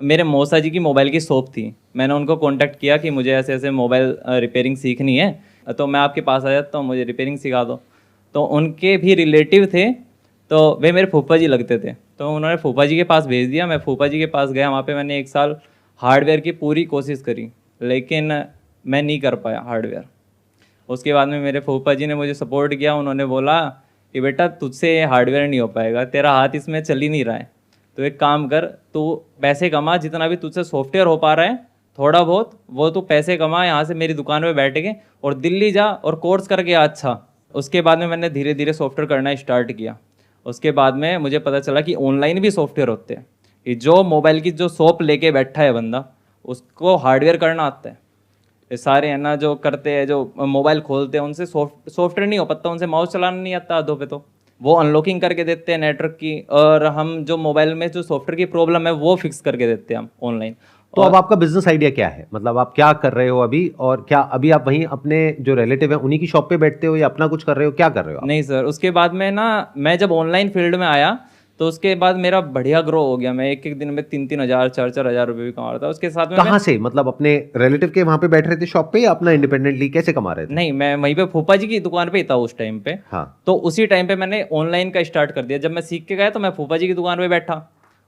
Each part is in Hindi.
मेरे मौसा जी की मोबाइल की शॉप थी। मैंने उनको कांटेक्ट किया कि मुझे ऐसे ऐसे मोबाइल रिपेयरिंग सीखनी है, तो मैं आपके पास आ जाता हूँ, मुझे रिपेयरिंग सिखा दो। तो उनके भी रिलेटिव थे, तो वे मेरे फूफा जी लगते थे, तो उन्होंने फूफा जी के पास भेज दिया। मैं फूफा जी के पास गया, वहाँ पे मैंने 1 साल हार्डवेयर की पूरी कोशिश करी, लेकिन मैं नहीं कर पाया हार्डवेयर। उसके बाद में मेरे फूफा जी ने मुझे सपोर्ट किया। उन्होंने बोला कि बेटा तुझसे ये हार्डवेयर नहीं हो पाएगा, तेरा हाथ इसमें चल ही नहीं रहा है, तो एक काम कर, तू पैसे कमा, जितना भी तुझसे सॉफ्टवेयर हो पा रहा है थोड़ा बहुत, वो तू पैसे कमा, यहाँ से मेरी दुकान पे बैठ के और दिल्ली जा और कोर्स करके आ। अच्छा, उसके बाद में मैंने धीरे धीरे सॉफ्टवेयर करना स्टार्ट किया। उसके बाद में मुझे पता चला कि ऑनलाइन भी सॉफ्टवेयर होते हैं, कि जो मोबाइल की जो शॉप लेके बैठा है बंदा, उसको हार्डवेयर करना आता है। ये सारे है ना जो करते हैं, जो मोबाइल खोलते हैं, उनसे सॉफ्टवेयर नहीं हो पाता, उनसे माउस चलाना नहीं आता आधों पे, तो वो अनलॉकिंग करके देते हैं नेटवर्क की, और हम जो मोबाइल में जो सॉफ्टवेयर की प्रॉब्लम है वो फिक्स करके देते हैं हम ऑनलाइन। तो अब आपका बिजनेस आइडिया क्या है, मतलब आप क्या कर रहे हो अभी, और क्या अभी आप वहीं अपने जो रिलेटिव है उन्हीं की शॉप पे बैठते हो या अपना कुछ कर रहे हो, क्या कर रहे हो आप? नहीं सर, उसके बाद में ना मैं जब ऑनलाइन फील्ड में आया तो उसके बाद मेरा बढ़िया ग्रो हो गया। मैं एक एक दिन में 3-3 हज़ार 4-4 हज़ार रुपये भी कमा रहा था। उसके साथ में कहाँ से, मतलब अपने रिलेटिव के वहां पे बैठ रहे थे शॉप पे या अपना इंडिपेंडेंटली कैसे कमा रहे थे? नहीं, मैं वहीं पे फूफा जी की दुकान पे ही था उस टाइम पे। हाँ। तो उसी टाइम पे मैंने ऑनलाइन का स्टार्ट कर दिया। जब मैं सीख के गया तो मैं फूफा जी की दुकान पे बैठा।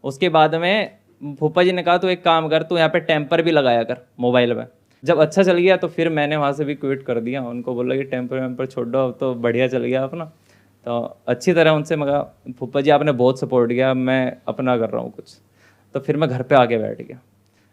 उसके बाद में फूफा जी ने कहा तू एक काम कर, तू यहाँ पे टेम्पर भी लगाया कर मोबाइल में। जब अच्छा चल गया तो फिर मैंने वहाँ से भी क्विट कर दिया। उनको बोला कि टेम्पर वेम्पर छोड़ दो, अब तो बढ़िया चल गया अपना। तो अच्छी तरह उनसे मैं कहा फूफा जी आपने बहुत सपोर्ट किया, मैं अपना कर रहा हूँ कुछ। तो फिर मैं घर पे आके बैठ गया।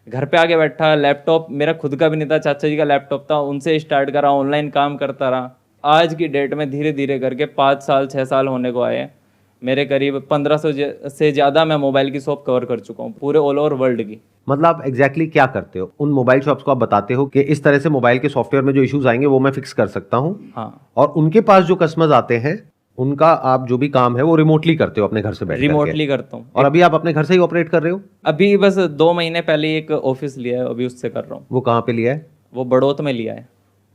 घर पे आके बैठा, लैपटॉप मेरा खुद का भी नहीं था, चाचा जी का लैपटॉप था, उनसे स्टार्ट करा, ऑनलाइन काम करता रहा। आज की डेट में धीरे धीरे करके 5 साल 6 साल होने को आए हैं। मेरे करीब 1500 से ज़्यादा मैं मोबाइल की शॉप कवर कर चुका हूँ, पूरे ऑल ओवर वर्ल्ड की। मतलब आप एग्जैक्टली क्या करते हो? उन मोबाइल शॉप्स को आप बताते हो कि इस तरह से मोबाइल के सॉफ्टवेयर में जो इश्यूज आएंगे वो मैं फिक्स कर सकता हूँ। हाँ, और उनके पास जो कस्टमर्स आते हैं उनका आप जो भी काम है वो रिमोटली करते हो अपने घर से बैठ करके। रिमोटली करता हूँ। और अभी आप अपने घर से ही ऑपरेट कर रहे हो? अभी बस 2 महीने पहले ही एक ऑफिस लिया है, अभी उससे कर रहा हूँ। वो कहाँ पे लिया है? वो बड़ौत में लिया है।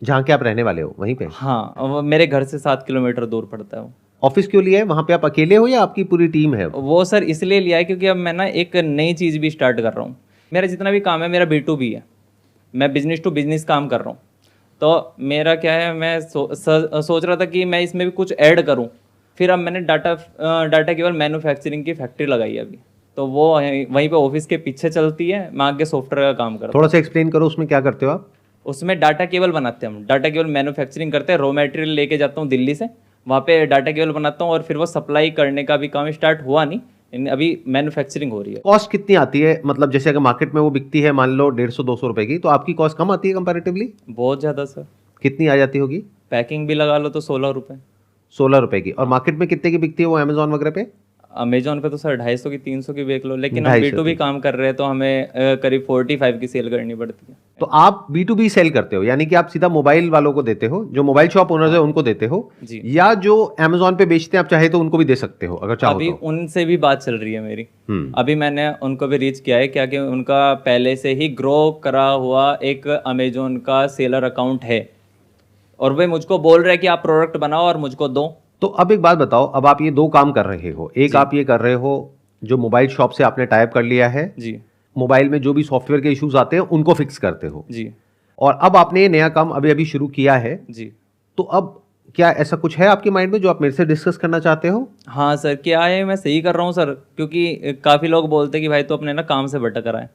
जहाँ के आप रहने वाले हो वहीं पे? हाँ, वो मेरे घर से 7 किलोमीटर दूर पड़ता है वो। ऑफिस क्यों लिया है? वहाँ पे आप अकेले हो या आपकी पूरी टीम है? वो सर इसलिए लिया है क्योंकि अब मैं ना एक नई चीज़ भी स्टार्ट कर रहा हूँ। मेरा जितना भी काम है मेरा B2B है, मैं बिजनेस टू बिजनेस काम कर रहा हूँ। तो मेरा क्या है, मैं सोच रहा था कि मैं इसमें भी कुछ ऐड करूँ। फिर अब मैंने डाटा केवल मैन्युफैक्चरिंग की फैक्ट्री लगाई है अभी, तो वो वहीं पे ऑफिस के पीछे चलती है, मैं आगे सॉफ्टवेयर का काम करता हूँ। थोड़ा सा एक्सप्लेन करो उसमें क्या करते हो आप? उसमें डाटा केबल बनाते हैं हम, डाटा केबल मैन्युफैक्चरिंग करते हैं। रॉ मटेरियल लेके जाता हूँ दिल्ली से, वहाँ पे डाटा केबल बनाता हूँ और फिर वो सप्लाई करने का भी काम स्टार्ट हुआ नहीं, अभी मैन्युफैक्चरिंग हो रही है। कॉस्ट कितनी आती है, मतलब जैसे अगर मार्केट में वो बिकती है मान लो 150-200 रुपए की, तो आपकी कॉस्ट कम आती है कंपैरेटिवली? बहुत ज़्यादा सर। कितनी आ जाती होगी? पैकिंग भी लगा लो तो 16 रुपये। 16 रुपए की। और मार्केट में कितने की बिकती है वो अमेजोन वगैरह पे? अमेजोन पे तो सर 250 की 300 की बेच लो, लेकिन हम 250 B2B की। काम कर रहे हैं तो हमें करीब 45 की सेल करनी पड़ती है। तो आप B2B सेल करते हो, यानी कि आप सीधा मोबाइल वालों को देते हो, जो मोबाइल शॉप ओनर्स है उनको देते हो? जी। या जो अमेजोन पे बेचते हैं आप चाहे तो उनको भी दे सकते हो अगर चाहो अभी तो? उनसे भी बात चल रही है मेरी। हम्म। अभी मैंने उनको भी रीच किया है, क्या कि उनका पहले से ही ग्रो करा हुआ एक अमेजोन का सेलर अकाउंट है, और वे मुझको बोल रहे हैं कि आप प्रोडक्ट बनाओ और मुझको दो। तो अब एक बात बताओ, अब आप ये दो काम कर रहे हो, एक आप ये कर रहे हो जो मोबाइल शॉप से आपने टाइप कर लिया है, जी मोबाइल में जो भी सॉफ्टवेयर के इश्यूज आते हैं उनको फिक्स करते हो, जी और अब आपने ये नया काम अभी अभी शुरू किया है। जी। तो अब क्या ऐसा कुछ है आपके माइंड में जो आप मेरे से डिस्कस करना चाहते हो? हाँ सर, क्या है, मैं सही कर रहा हूँ सर, क्योंकि काफ़ी लोग बोलते हैं कि भाई तो अपने ना काम से भटक रहा है।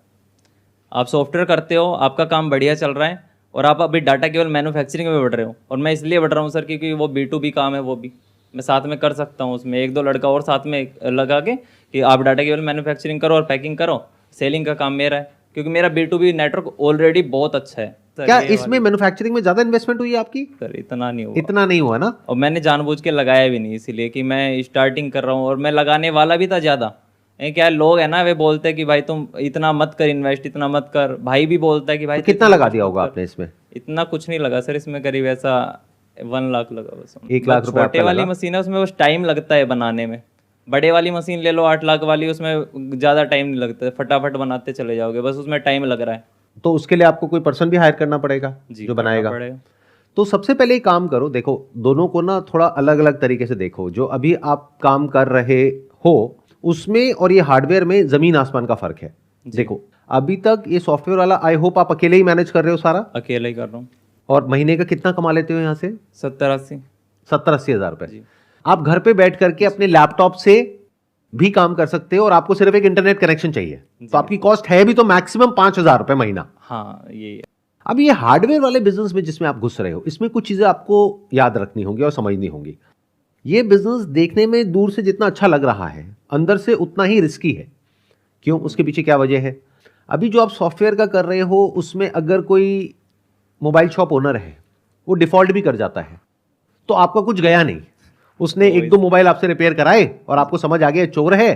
आप सॉफ्टवेयर करते हो, आपका काम बढ़िया चल रहा है, और आप अभी डाटा केवल मैन्युफैक्चरिंग में बढ़ रहे हो। और मैं इसलिए बढ़ रहा हूँ सर क्योंकि वो B2B काम है, वो भी मैं साथ में कर सकता हूँ। उसमें 1-2 लड़का और साथ में लगा के कि आप डाटा केवल मैन्युफैक्चरिंग करो और पैकिंग करो, सेलिंग का काम मेरा है, क्योंकि मेरा B2B नेटवर्क ऑलरेडी बहुत अच्छा है सर। क्या इसमें मैन्युफैक्चरिंग में ज्यादा इन्वेस्टमेंट हुई है आपकी? सर इतना नहीं हुआ, इतना नहीं हुआ ना? और मैंने जानबूझ के लगाया भी नहीं, इसीलिए कि मैं स्टार्टिंग कर रहा हूँ, और मैं लगाने वाला भी था ज़्यादा। ये क्या लोग है ना, वे बोलते हैं कि भाई तुम इतना मत कर इन्वेस्ट, इतना मत कर। भाई भी बोलता है कि भाई तो कितना लगा दिया होगा आपने इसमें? इतना कुछ नहीं लगा सर, इसमें करीब ऐसा 1 लाख लगा बस। 1 लाख रुपए छोटे वाली मशीन है, उसमें बस टाइम लगता है बनाने में। बड़े वाली मशीन ले लो 8 लाख वाली, उसमें ज़्यादा टाइम नहीं लगता, फटाफट बनाते चले जाओगे, बस उसमें टाइम लग रहा है। तो उसके लिए आपको कोई पर्सन भी हायर करना पड़ेगा जो बनाएगा? तो सबसे पहले एक काम करो, देखो दोनों को ना थोड़ा अलग अलग तरीके से देखो। जो अभी आप काम कर रहे हो उसमें और ये हार्डवेयर में जमीन आसमान का फर्क है। देखो अभी तक ये सॉफ्टवेयर वाला आई होप आप अकेले ही मैनेज कर रहे हो सारा? अकेला ही कर रहा हूँ। और महीने का कितना कमा लेते हो यहाँ से? 70-80 हज़ार रुपए। आप घर पे बैठ करके अपने लैपटॉप से भी काम कर सकते हो और आपको सिर्फ एक इंटरनेट कनेक्शन चाहिए, तो आपकी कॉस्ट है भी तो मैक्सिमम 5,000 रुपए महीना। हाँ, ये है। अब ये हार्डवेयर वाले बिजनेस में जिसमें आप घुस रहे हो, इसमें कुछ चीजें आपको याद रखनी होंगी और समझनी होंगी। ये बिजनेस देखने में दूर से जितना अच्छा लग रहा है, अंदर से उतना ही रिस्की है। क्यों? उसके पीछे क्या वजह है? अभी जो आप सॉफ्टवेयर का कर रहे हो, उसमें अगर कोई मोबाइल शॉप ओनर है, वो डिफॉल्ट भी कर जाता है, तो आपका कुछ गया नहीं। उसने एक दो मोबाइल आपसे रिपेयर कराए और आपको समझ आ गया चोर है,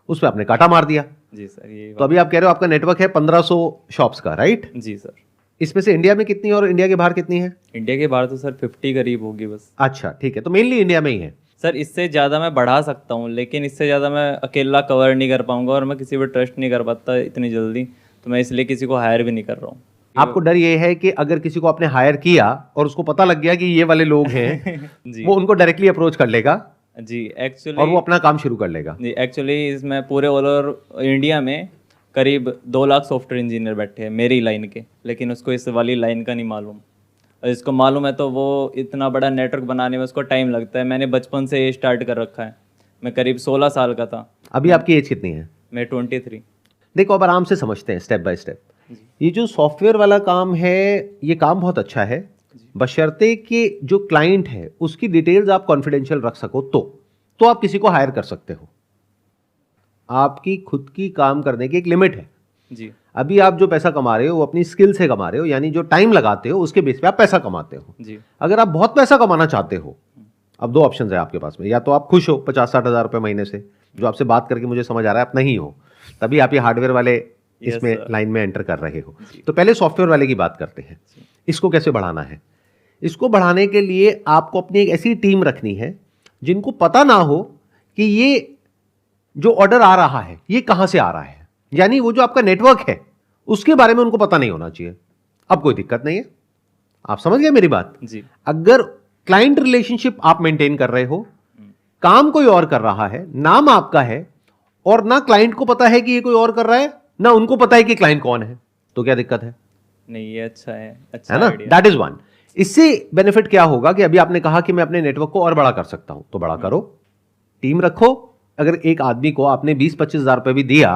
उस पर आपने काटा मार दिया। जी सर, ये तो अभी आप कह रहे हो आपका नेटवर्क है 1500 शॉप्स का, राइट? जी सर। इसमें से इंडिया में कितनी और इंडिया के बाहर कितनी है? इंडिया के बाहर तो सर 50 करीब होगी बस। अच्छा, ठीक है, तो मेनली इंडिया में ही है। सर इससे ज़्यादा मैं बढ़ा सकता हूँ, लेकिन इससे ज़्यादा मैं अकेला कवर नहीं कर पाऊंगा और मैं किसी पर ट्रस्ट नहीं कर पाता इतनी जल्दी, तो मैं इसलिए किसी को हायर भी नहीं कर रहा हूँ। आपको डर ये है कि अगर किसी को आपने हायर किया और उसको पता लग गया कि ये वाले लोग हैं जी। वो उनको डायरेक्टली अप्रोच कर लेगा जी, एक्चुअली, और वो अपना काम शुरू कर लेगा। जी, एक्चुअली इसमें पूरे ऑल ओवर इंडिया में करीब 2 लाख सॉफ्टवेयर इंजीनियर बैठे हैं मेरी लाइन के, लेकिन उसको इस वाली लाइन का नहीं मालूम। और इसको मालूम है तो वो इतना बड़ा नेटवर्क बनाने में उसको टाइम लगता है। मैंने बचपन से ये स्टार्ट कर रखा है। मैं करीब 16 साल का था। अभी आपकी एज कितनी है? मैं 23। देखो, अब आराम से समझते हैं स्टेप बाय स्टेप। ये जो सॉफ्टवेयर वाला काम है, ये काम बहुत अच्छा है, बशर्ते कि जो क्लाइंट है उसकी डिटेल्स आप कॉन्फिडेंशियल रख सको तो आप किसी को हायर कर सकते हो। आपकी खुद की काम करने की एक लिमिट है। जी। अभी आप जो पैसा कमा रहे हो वो अपनी स्किल से कमा रहे हो, यानी जो टाइम लगाते हो उसके बेस पे आप पैसा कमाते हो। जी। अगर आप बहुत पैसा कमाना चाहते हो, अब 2 ऑप्शन है आपके पास में, या तो आप खुश हो 50-60 हज़ार रुपए महीने से, जो आपसे बात करके मुझे समझ आ रहा है आप नहीं हो, तभी आप ये हार्डवेयर वाले इसमें लाइन में एंटर कर रहे हो। तो पहले सॉफ्टवेयर वाले की बात करते हैं। इसको कैसे बढ़ाना है? इसको बढ़ाने के लिए आपको अपनी एक ऐसी टीम रखनी है जिनको पता ना हो कि ये जो ऑर्डर आ रहा है ये कहां से आ रहा है, यानी वो जो आपका नेटवर्क है उसके बारे में उनको पता नहीं होना चाहिए। अब कोई दिक्कत नहीं है, आप समझ गए मेरी बात? जी। अगर क्लाइंट रिलेशनशिप आप मेंटेन कर रहे हो, काम कोई और कर रहा है, नाम आपका है, और ना क्लाइंट को पता है कि ये कोई और कर रहा है, ना उनको पता है कि क्लाइंट कौन है, तो क्या दिक्कत है? नहीं, ये अच्छा है, अच्छा है ना? That is one. इससे बेनिफिट क्या होगा कि अभी आपने कहा कि मैं अपने नेटवर्क को और बड़ा कर सकता हूं, तो बड़ा करो, टीम रखो। अगर एक आदमी को आपने 20-25 हज़ार रुपए भी दिया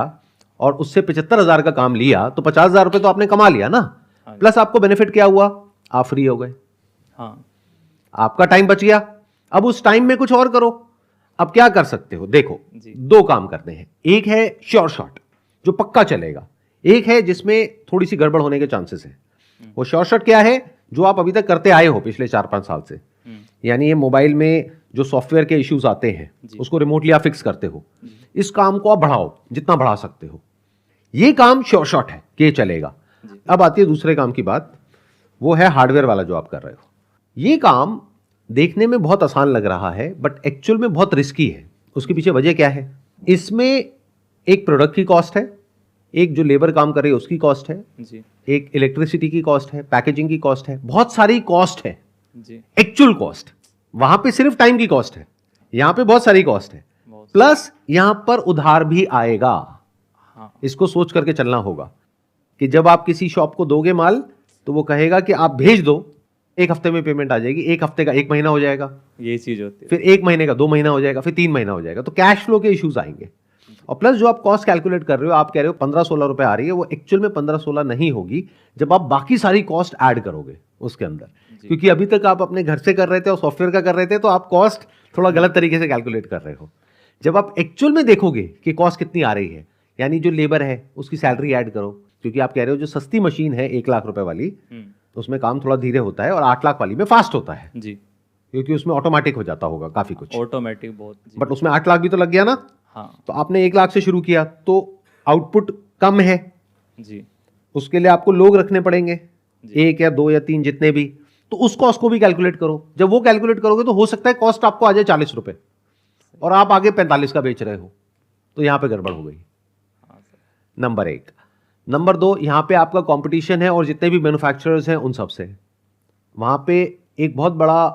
और उससे 75 हज़ार का काम लिया, तो 50 हज़ार रुपए तो आपने कमा लिया ना। प्लस आपको बेनिफिट क्या हुआ? आप फ्री हो गए। हाँ, आपका टाइम बच गया। अब उस टाइम में कुछ और करो। अब क्या कर सकते हो? देखो, 2 काम करते हैं। एक है श्योर शॉट जो पक्का चलेगा, एक है जिसमें थोड़ी सी गड़बड़ होने के चांसेस है। वो श्योर शॉट क्या है? जो आप अभी तक करते आए हो पिछले 4-5 साल से, यानी ये मोबाइल में जो सॉफ्टवेयर के इश्यूज आते हैं उसको रिमोटली आप फिक्स करते हो। इस काम को आप बढ़ाओ जितना बढ़ा सकते हो। ये काम श्योर शॉट है कि ये चलेगा। अब आती है दूसरे काम की बात, वो है हार्डवेयर वाला जो आप कर रहे हो। ये काम देखने में बहुत आसान लग रहा है, बट एक्चुअल में बहुत रिस्की है। उसके पीछे वजह क्या है? इसमें एक प्रोडक्ट की कॉस्ट है, एक जो लेबर काम कर रही है उसकी कॉस्ट है, एक इलेक्ट्रिसिटी की कॉस्ट है, पैकेजिंग की कॉस्ट है, बहुत सारी कॉस्ट है। एक्चुअल कॉस्ट वहां पे सिर्फ टाइम की कॉस्ट है, यहां पे बहुत सारी कॉस्ट है, प्लस यहां पर उधार भी आएगा। हाँ। इसको सोच करके चलना होगा कि जब आप किसी शॉप को दोगे माल, तो वो कहेगा कि आप भेज दो, 1 हफ्ते में पेमेंट आ जाएगी, 1 हफ्ते का 1 महीना हो जाएगा, ये चीज होती है, फिर 1 महीने का 2 महीना हो जाएगा, फिर 3 महीना हो जाएगा। तो कैश फ्लो के इश्यूज आएंगे। और प्लस जो आप कॉस्ट कैलकुलेट कर रहे हो, आप कह रहे हो 15-16 रुपए आ रही है, वो एक्चुअल में 15-16 नहीं होगी जब आप बाकी सारी कॉस्ट ऐड करोगे उसके अंदर। क्योंकि अभी तक आप अपने घर से कर रहे थे और सॉफ्टवेयर का कर रहे थे, तो आप कॉस्ट थोड़ा गलत तरीके से कैलकुलेट कर रहे हो। जब आप एक्चुअल में देखोगे कि कॉस्ट कितनी आ रही है, यानी जो लेबर है उसकी सैलरी ऐड करो, क्योंकि आप कह रहे हो जो सस्ती मशीन है 1 लाख रुपए वाली, उसमें काम थोड़ा धीरे होता है, और 8 लाख वाली में फास्ट होता है जी, क्योंकि उसमें ऑटोमेटिक हो जाता होगा काफी कुछ, ऑटोमेटिक बहुत। बट उसमें 8 लाख भी तो लग गया ना। हाँ। तो आपने 1 लाख से शुरू किया तो आउटपुट कम है जी, उसके लिए आपको लोग रखने पड़ेंगे, 1 या 2 या 3 जितने भी। तो उस कॉस्ट को भी कैलकुलेट करो। जब वो कैलकुलेट करोगे तो हो सकता है कॉस्ट आपको आ जाए 40 रुपए और आप आगे 45 का बेच रहे हो, तो यहां पे गड़बड़ हो गई। नंबर 1। नंबर 2, यहां पे आपका कंपटीशन है और जितने भी मैन्युफैक्चरर्स हैं उन सब से। वहां पे एक बहुत बड़ा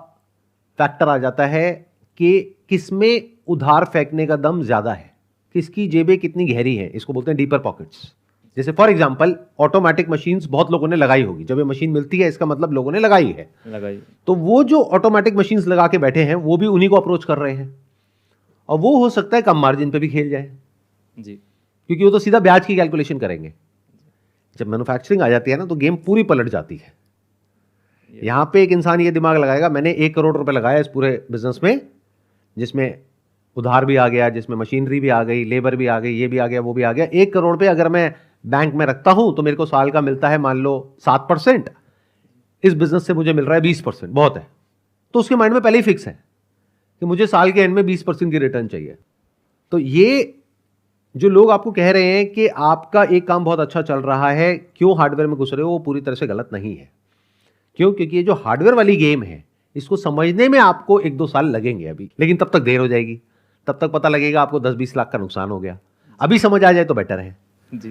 फैक्टर आ जाता है कि किसमें उधार फेंकने का दम ज्यादा है, किसकी जेबें कितनी गहरी हैं। इसको बोलते हैं डीपर पॉकेट्स। जैसे फॉर एग्जांपल ऑटोमेटिक मशीन्स बहुत लोगों ने लगाई होगी, जब ये मशीन मिलती है इसका मतलब लोगों ने लगाई है, तो वो जो ऑटोमेटिक मशीन्स लगा के बैठे हैं वो भी उन्हीं को अप्रोच कर रहे हैं, और वो हो सकता है कम मार्जिन पे भी खेल जाए जी, क्योंकि वो तो सीधा ब्याज की कैलकुलेशन करेंगे। जब मैन्युफैक्चरिंग आ जाती है ना तो गेम पूरी पलट जाती है। यहां पे एक इंसान ये दिमाग लगाएगा मैंने 1 करोड़ रुपए लगाया इस पूरे बिजनेस में, जिसमें उधार भी आ गया, जिसमें मशीनरी भी आ गई, लेबर भी आ गई, ये भी आ गया, वो भी आ गया। 1 करोड़ पे अगर मैं बैंक में रखता हूं तो मेरे को साल का मिलता है मान लो 7%, इस बिजनेस से मुझे मिल रहा है 20%, बहुत है। तो उसके माइंड में पहले ही फिक्स है कि मुझे साल के एंड में 20% की रिटर्न चाहिए। तो ये जो लोग आपको कह रहे हैं कि आपका एक काम बहुत अच्छा चल रहा है, क्यों हार्डवेयर में घुस रहे हो, वो पूरी तरह से गलत नहीं है। क्यों? क्योंकि ये जो हार्डवेयर वाली गेम है इसको समझने में आपको 1-2 साल लगेंगे अभी, लेकिन तब तक देर हो जाएगी, तब तक पता लगेगा आपको 10-20 लाख का नुकसान हो गया। अभी समझ आ जाए तो बेटर है जी,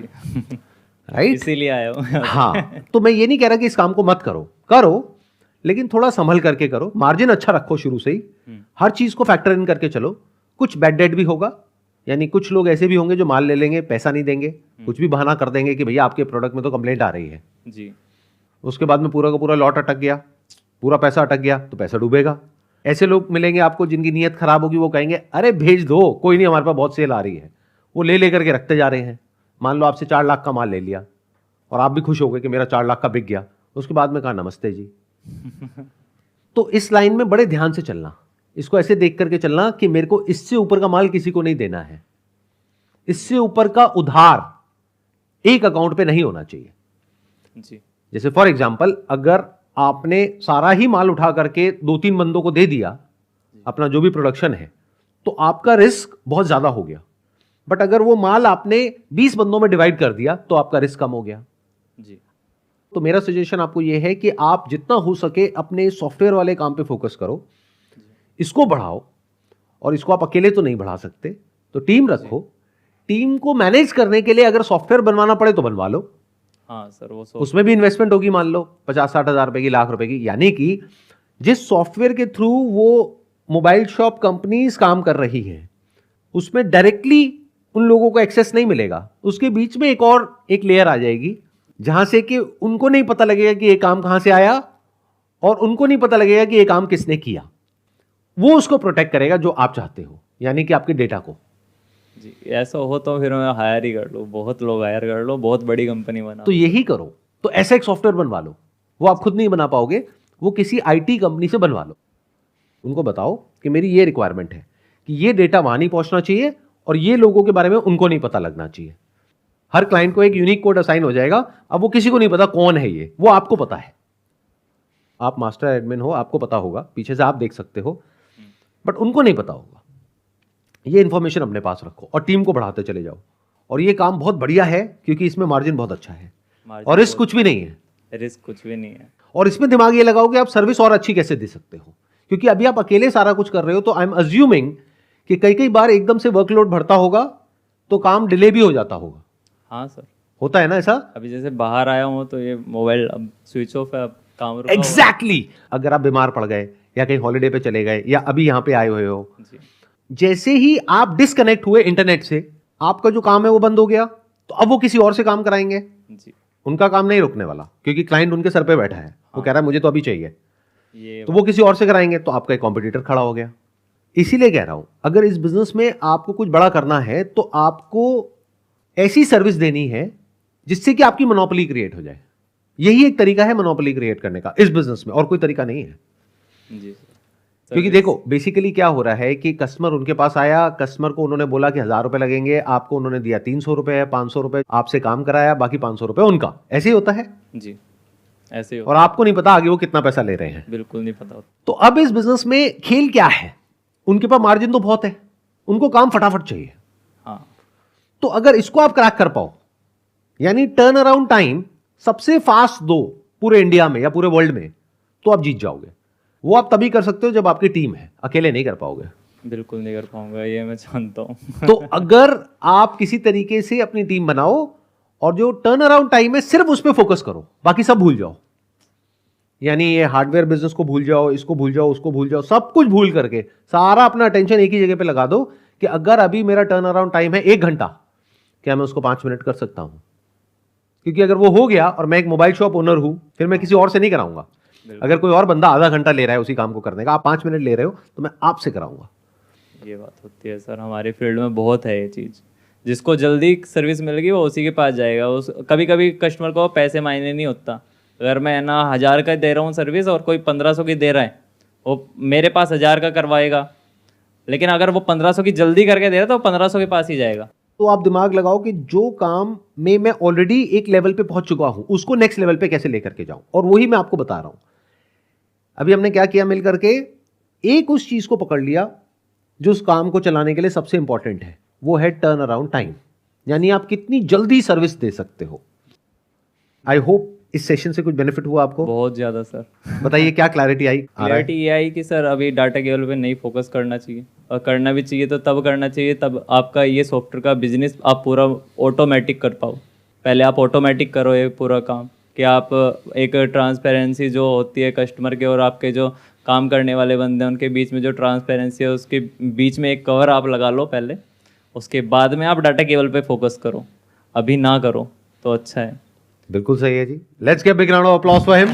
राइट, इसीलिए आया हूँ। हाँ, तो मैं ये नहीं कह रहा कि इस काम को मत करो, करो, लेकिन थोड़ा संभल करके करो, मार्जिन अच्छा रखो शुरू से ही, हर चीज को फैक्टर इन करके चलो। कुछ बैड डेट भी होगा, यानी कुछ लोग ऐसे भी होंगे जो माल ले लेंगे, पैसा नहीं देंगे, कुछ भी बहाना कर देंगे कि भैया आपके प्रोडक्ट में तो कंप्लेंट आ रही है जी, उसके बाद में पूरा का पूरा लॉट अटक गया, पूरा पैसा अटक गया तो पैसा डूबेगा। ऐसे लोग मिलेंगे आपको जिनकी नीयत खराब होगी, वो कहेंगे अरे भेज दो, कोई नहीं, हमारे पास बहुत सेल आ रही है, वो ले लेकर के रखते जा रहे हैं। मान लो आपसे 4 लाख का माल ले लिया और आप भी खुश हो गए कि मेरा 4 लाख का बिक गया, उसके बाद में कहा नमस्ते जी। तो इस लाइन में बड़े ध्यान से चलना, इसको ऐसे देख करके चलना कि मेरे को इससे ऊपर का माल किसी को नहीं देना है, इससे ऊपर का उधार एक अकाउंट पे नहीं होना चाहिए जी। जैसे फॉर एग्जांपल अगर आपने सारा ही माल उठा करके 2-3 बंदों को दे दिया अपना जो भी प्रोडक्शन है, तो आपका रिस्क बहुत ज्यादा हो गया। बट अगर वो माल आपने 20 बंदों में डिवाइड कर दिया तो आपका रिस्क कम हो गया जी। तो मेरा सजेशन आपको यह है कि आप जितना हो सके अपने सॉफ्टवेयर वाले काम पे फोकस करो, इसको बढ़ाओ। और इसको आप अकेले तो नहीं बढ़ा सकते, तो टीम रखो। टीम को मैनेज करने के लिए अगर सॉफ्टवेयर बनवाना पड़े तो बनवा लो। हाँ सर, वो उसमें भी इन्वेस्टमेंट होगी, मान लो 50-60 हज़ार रुपए की, लाख रुपए की, यानी कि जिस सॉफ्टवेयर के थ्रू वो मोबाइल शॉप कंपनीज काम कर रही है उसमें डायरेक्टली उन लोगों को एक्सेस नहीं मिलेगा, उसके बीच में एक लेयर आ जाएगी जहां से कि उनको नहीं पता लगेगा कि ये काम कहां से आया और उनको नहीं पता लगेगा कि ये काम किसने किया। वो उसको प्रोटेक्ट करेगा जो आप चाहते हो, यानी कि आपके डेटा को। जी, ऐसा हो तो फिर मैं हायर ही कर लो, बहुत लोग हायर कर लो, बहुत बड़ी कंपनी बना। तो यही करो, तो ऐसा एक सॉफ्टवेयर बनवा लो। वो आप खुद नहीं बना पाओगे, वो किसी आईटी कंपनी से बनवा लो। उनको बताओ कि मेरी ये रिक्वायरमेंट है कि ये डेटा वहां नहीं पहुंचना चाहिए और ये लोगों के बारे में उनको नहीं पता लगना चाहिए। हर क्लाइंट को एक यूनिक कोड असाइन हो जाएगा। अब वो किसी को नहीं पता कौन है ये, वो आपको पता है। आप मास्टर एडमिन हो, आपको पता होगा, पीछे से आप देख सकते हो, बट उनको नहीं पता होगा। ये इंफॉर्मेशन अपने पास रखो और टीम को बढ़ाते चले जाओ। और ये काम बहुत बढ़िया है क्योंकि इसमें मार्जिन बहुत अच्छा है और रिस्क कुछ भी नहीं है। रिस्क कुछ भी नहीं है। और इसमें दिमाग ये लगाओ कि आप सर्विस और अच्छी कैसे दे सकते हो, क्योंकि अभी आप अकेले सारा कुछ कर रहे हो। तो आई एम अज्यूमिंग कि कई बार एकदम से वर्कलोड बढ़ता होगा तो काम डिले भी हो जाता होगा। हाँ सर, होता है ना ऐसा। अभी जैसे बाहर आया हूँ तो ये मोबाइल अब स्विच ऑफ है, अब काम रुका हुआ है। एग्जैक्टली। अगर आप बीमार पड़ गए या कहीं हॉलीडे पे चले गए या अभी यहां पे आए हुए हो, जी। जैसे ही आप डिस्कनेक्ट हुए इंटरनेट से, आपका जो काम है वो बंद हो गया, तो अब वो किसी और से काम कराएंगे। जी। उनका काम नहीं रुकने वाला क्योंकि क्लाइंट उनके सर पे बैठा है। वो कह रहा है मुझे तो अभी चाहिए, ये तो वो किसी और से कराएंगे, तो आपका एक कॉम्पिटिटर खड़ा हो गया। इसीलिए कह रहा हूं, अगर इस बिजनेस में आपको कुछ बड़ा करना है तो आपको ऐसी सर्विस देनी है जिससे कि आपकी मोनोपोली क्रिएट हो जाए। यही एक तरीका है मोनोपोली क्रिएट करने का इस बिजनेस में, और कोई तरीका नहीं है। जी सर। क्योंकि देखो बेसिकली क्या हो रहा है कि कस्टमर उनके पास आया, कस्टमर को उन्होंने बोला कि 1000 रुपए लगेंगे, आपको उन्होंने दिया 300 रुपए, 500 रुपए, आपसे काम कराया, बाकी 500 रुपए उनका। ऐसे ही होता है जी, ऐसे ही और आपको नहीं पता आगे वो कितना पैसा ले रहे हैं। बिल्कुल नहीं पता होता। तो अब इस बिजनेस में खेल क्या है, उनके पास मार्जिन तो बहुत है, उनको काम फटाफट चाहिए। हाँ, तो अगर इसको आप क्रैक कर पाओ, यानी टर्न अराउंड टाइम सबसे फास्ट दो पूरे इंडिया में या पूरे वर्ल्ड में, तो आप जीत जाओगे। वो आप तभी कर सकते हो जब आपकी टीम है, अकेले नहीं कर पाओगे। बिल्कुल नहीं कर पाऊंगा, ये मैं जानता हूँ। तो अगर आप किसी तरीके से अपनी टीम बनाओ और जो टर्न अराउंड टाइम है सिर्फ उस पर फोकस करो, बाकी सब भूल जाओ। यानी ये हार्डवेयर बिजनेस को भूल जाओ, इसको भूल जाओ, उसको भूल जाओ, सब कुछ भूल करके सारा अपना अटेंशन एक ही जगह पे लगा दो कि अगर अभी मेरा टर्न अराउंड टाइम है 1 घंटा, क्या मैं उसको 5 मिनट कर सकता हूं? क्योंकि अगर वो हो गया और मैं एक मोबाइल शॉप ओनर हूं, फिर मैं किसी और से नहीं कराऊंगा। अगर कोई और बंदा आधा घंटा ले रहा है उसी काम को करने का, आप 5 मिनट ले रहे हो, तो मैं आपसे कराऊंगा। ये बात होती है सर, हमारी फील्ड में बहुत है ये चीज़। जिसको जल्दी सर्विस मिल गई वो उसी के पास जाएगा। उस कभी कभी कस्टमर को पैसे मायने नहीं होता। अगर मैं ना 1000 का दे रहा हूँ सर्विस और कोई 1500 की दे रहा है, वो मेरे पास 1000 का करवाएगा। लेकिन अगर वो 1500 की जल्दी करके दे रहा है तो 1500 के पास ही जाएगा। तो आप दिमाग लगाओ कि जो काम में मैं ऑलरेडी एक लेवल पे पहुंच चुका हूं, उसको नेक्स्ट लेवल पे कैसे लेकर के जाऊं, और वही मैं आपको बता रहा हूं। अभी हमने क्या किया मिल करके, एक उस चीज को पकड़ लिया जो उस काम को चलाने के लिए सबसे इंपॉर्टेंट है, वो है टर्न अराउंड टाइम, यानी आप कितनी जल्दी सर्विस दे सकते हो। आई होप इस सेशन से कुछ बेनिफिट हुआ आपको। बहुत ज़्यादा सर। बताइए क्या क्लैरिटी आई? क्लैरिटी ये आई कि सर अभी डाटा केबल पे नहीं फोकस करना चाहिए, और करना भी चाहिए तो तब करना चाहिए तब आपका ये सॉफ्टवेयर का बिजनेस आप पूरा ऑटोमेटिक कर पाओ। पहले आप ऑटोमेटिक करो ये पूरा काम, कि आप एक ट्रांसपेरेंसी जो होती है कस्टमर के और आपके जो काम करने वाले बंदे हैं उनके बीच में जो ट्रांसपेरेंसी है, उसके बीच में एक कवर आप लगा लो पहले, उसके बाद में आप डाटा केबल पे फोकस करो। अभी ना करो तो अच्छा है। बिल्कुल सही है जी। Let's give big round of applause for him.